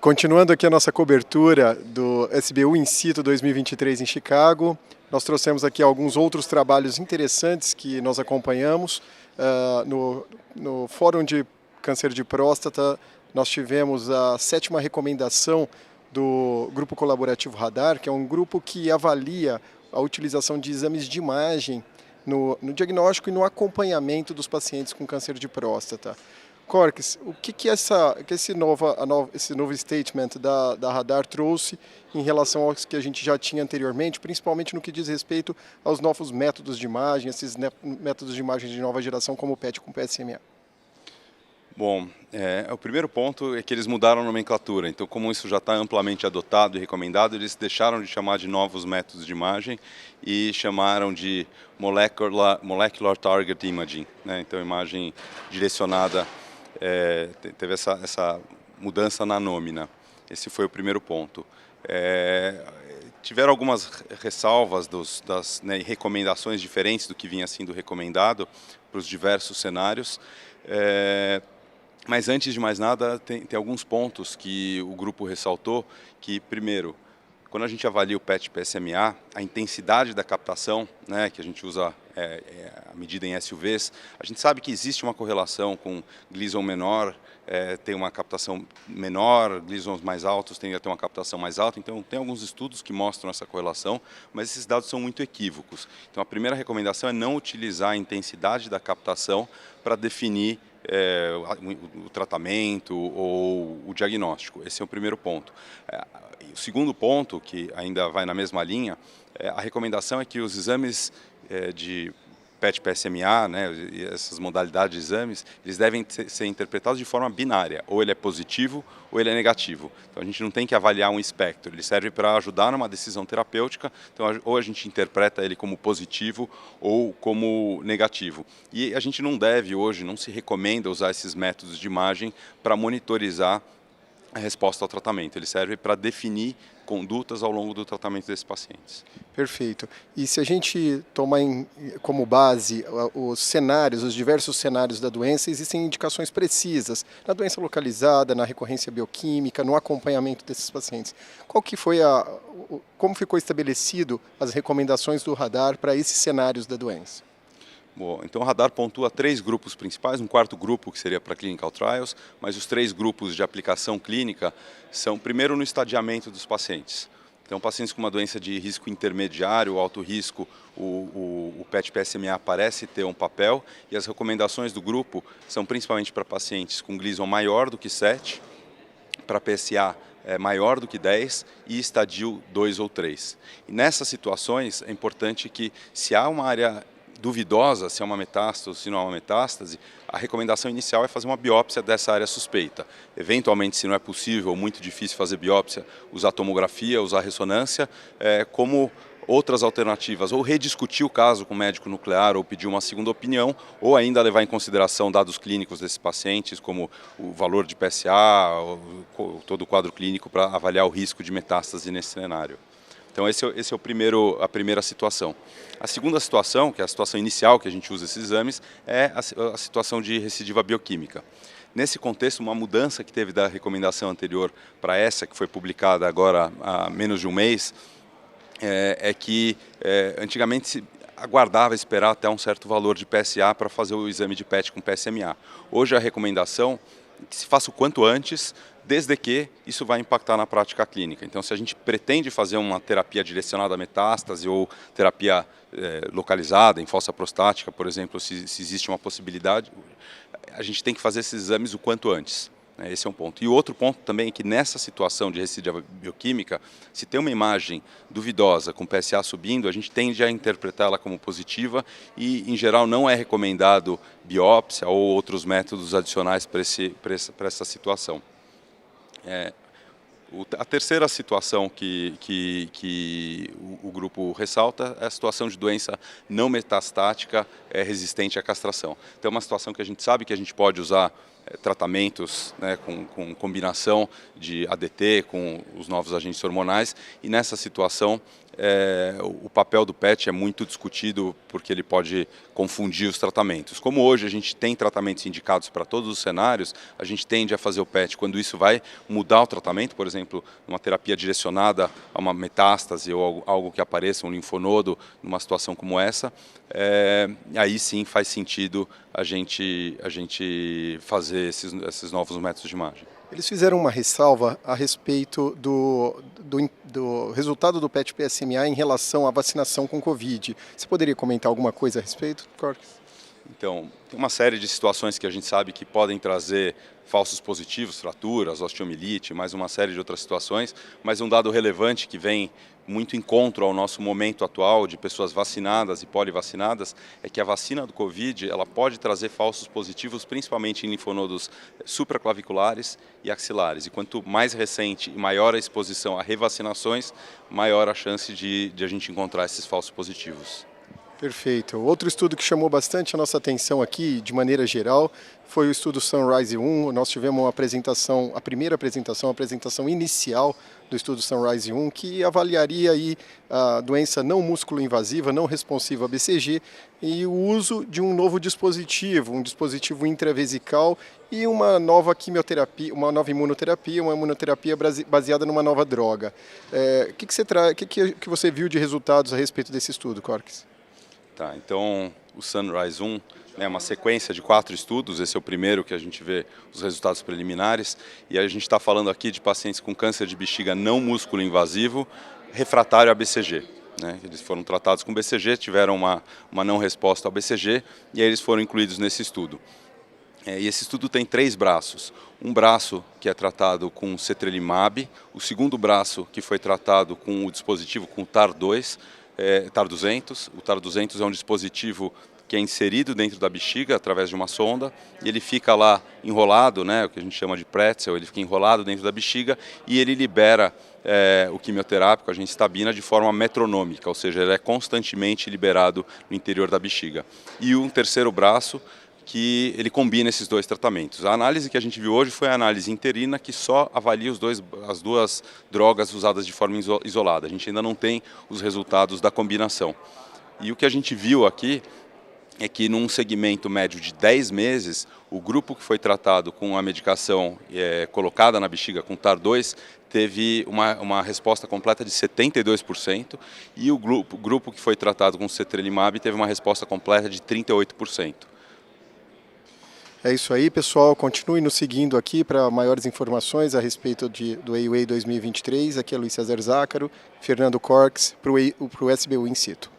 continuando aqui a nossa cobertura do SBU In Situ 2023 em Chicago, nós trouxemos aqui alguns outros trabalhos interessantes que nós acompanhamos. No Fórum de Câncer de Próstata, nós tivemos a 7ª recomendação do Grupo Colaborativo Radar, que é um grupo que avalia a utilização de exames de imagem no diagnóstico e no acompanhamento dos pacientes com câncer de próstata. Corques, o que esse novo statement da Radar trouxe em relação aos que a gente já tinha anteriormente, principalmente no que diz respeito aos novos métodos de imagem, esses métodos de imagem de nova geração como o PET com PSMA? Bom, o primeiro ponto é que eles mudaram a nomenclatura. Então, como isso já está amplamente adotado e recomendado, eles deixaram de chamar de novos métodos de imagem e chamaram de Molecular Target Imaging, né? Então, imagem direcionada, teve essa mudança na nômina. Esse foi o primeiro ponto. Tiveram algumas ressalvas e recomendações diferentes do que vinha sendo recomendado para os diversos cenários. Mas antes de mais nada, tem alguns pontos que o grupo ressaltou, que primeiro, quando a gente avalia o PET-PSMA, a intensidade da captação, né, que a gente usa a medida em SUVs, a gente sabe que existe uma correlação com Gleason menor, tem uma captação menor, Gleasons mais altos tendem a ter uma captação mais alta, então tem alguns estudos que mostram essa correlação, mas esses dados são muito equívocos. Então a primeira recomendação é não utilizar a intensidade da captação para definir o tratamento ou o diagnóstico. Esse é o primeiro ponto. O segundo ponto, que ainda vai na mesma linha, a recomendação é que os exames de PET-PSMA, né, e essas modalidades de exames, eles devem ser interpretados de forma binária, ou ele é positivo ou ele é negativo. Então a gente não tem que avaliar um espectro, ele serve para ajudar numa decisão terapêutica, então ou a gente interpreta ele como positivo ou como negativo. E a gente não deve hoje, não se recomenda usar esses métodos de imagem para monitorizar a resposta ao tratamento. Ele serve para definir condutas ao longo do tratamento desses pacientes. Perfeito. E se a gente tomar como base os cenários, os diversos cenários da doença, existem indicações precisas na doença localizada, na recorrência bioquímica, no acompanhamento desses pacientes. Como ficou estabelecido as recomendações do Radar para esses cenários da doença? Bom, então o Radar pontua 3 grupos principais, um quarto grupo que seria para clinical trials, mas os 3 grupos de aplicação clínica são primeiro no estadiamento dos pacientes. Então pacientes com uma doença de risco intermediário, alto risco, o PET-PSMA parece ter um papel e as recomendações do grupo são principalmente para pacientes com Gleason maior do que 7, para PSA maior do que 10 e estadio 2 ou 3. E nessas situações é importante que se há uma área duvidosa se é uma metástase ou se não é uma metástase, a recomendação inicial é fazer uma biópsia dessa área suspeita. Eventualmente, se não é possível ou muito difícil fazer biópsia, usar tomografia, usar ressonância, como outras alternativas, ou rediscutir o caso com o médico nuclear, ou pedir uma segunda opinião, ou ainda levar em consideração dados clínicos desses pacientes, como o valor de PSA, todo o quadro clínico para avaliar o risco de metástase nesse cenário. Então esse é a primeira situação. A segunda situação, que é a situação inicial que a gente usa esses exames, é a situação de recidiva bioquímica. Nesse contexto, uma mudança que teve da recomendação anterior para essa, que foi publicada agora há menos de um mês, é que antigamente se aguardava esperar até um certo valor de PSA para fazer o exame de PET com PSMA. Hoje a recomendação é que se faça o quanto antes, desde que isso vai impactar na prática clínica. Então, se a gente pretende fazer uma terapia direcionada à metástase ou terapia localizada em fossa prostática, por exemplo, se existe uma possibilidade, a gente tem que fazer esses exames o quanto antes. Esse é um ponto. E o outro ponto também é que nessa situação de recidiva bioquímica, se tem uma imagem duvidosa com PSA subindo, a gente tende a interpretá-la como positiva e, em geral, não é recomendado biópsia ou outros métodos adicionais para essa situação. A terceira situação que o grupo ressalta é a situação de doença não metastática resistente à castração. Então é uma situação que a gente sabe que a gente pode usar tratamentos, né, com combinação de ADT com os novos agentes hormonais, e nessa situação o papel do PET é muito discutido porque ele pode confundir os tratamentos. Como hoje a gente tem tratamentos indicados para todos os cenários, a gente tende a fazer o PET quando isso vai mudar o tratamento, por exemplo, uma terapia direcionada a uma metástase ou algo que apareça, um linfonodo, numa situação como essa, aí sim faz sentido a gente fazer esses novos métodos de imagem. Eles fizeram uma ressalva a respeito do resultado do PET-PSMA em relação à vacinação com Covid. Você poderia comentar alguma coisa a respeito, Corques? Então, tem uma série de situações que a gente sabe que podem trazer falsos positivos, fraturas, osteomielite, mais uma série de outras situações, mas um dado relevante que vem muito em encontro ao nosso momento atual de pessoas vacinadas e polivacinadas é que a vacina do Covid ela pode trazer falsos positivos, principalmente em linfonodos supraclaviculares e axilares. E quanto mais recente e maior a exposição a revacinações, maior a chance de a gente encontrar esses falsos positivos. Perfeito. Outro estudo que chamou bastante a nossa atenção aqui, de maneira geral, foi o estudo Sunrise 1. Nós tivemos uma apresentação, a primeira apresentação, a apresentação inicial do estudo Sunrise 1, que avaliaria aí a doença não músculo-invasiva, não responsiva a BCG, e o uso de um novo dispositivo, um dispositivo intravesical e uma nova quimioterapia, uma nova imunoterapia, uma imunoterapia baseada numa nova droga. Que você viu de resultados a respeito desse estudo, Corques? Tá, então o Sunrise 1 é uma sequência de 4 estudos, esse é o primeiro que a gente vê os resultados preliminares, e a gente está falando aqui de pacientes com câncer de bexiga não músculo invasivo, refratário a BCG. Né? Eles foram tratados com BCG, tiveram uma não resposta ao BCG, e aí eles foram incluídos nesse estudo. E esse estudo tem 3 braços. Um braço que é tratado com Cetrelimab, o segundo braço que foi tratado com o dispositivo, com o TAR-2, TAR-200. O TAR-200 é um dispositivo que é inserido dentro da bexiga através de uma sonda e ele fica lá enrolado, né, o que a gente chama de pretzel, ele fica enrolado dentro da bexiga e ele libera o quimioterápico, a gencitabina, de forma metronômica, ou seja, ele é constantemente liberado no interior da bexiga. E um terceiro braço que ele combina esses 2 tratamentos. A análise que a gente viu hoje foi a análise interina, que só avalia as duas drogas usadas de forma isolada. A gente ainda não tem os resultados da combinação. E o que a gente viu aqui é que num segmento médio de 10 meses, o grupo que foi tratado com a medicação colocada na bexiga com TAR-2 teve uma resposta completa de 72% e o grupo que foi tratado com Cetrelimab teve uma resposta completa de 38%. É isso aí, pessoal. Continue nos seguindo aqui para maiores informações a respeito do AUA 2023. Aqui é Luiz César Zácaro, Fernando Corques, para o SBU In Situ.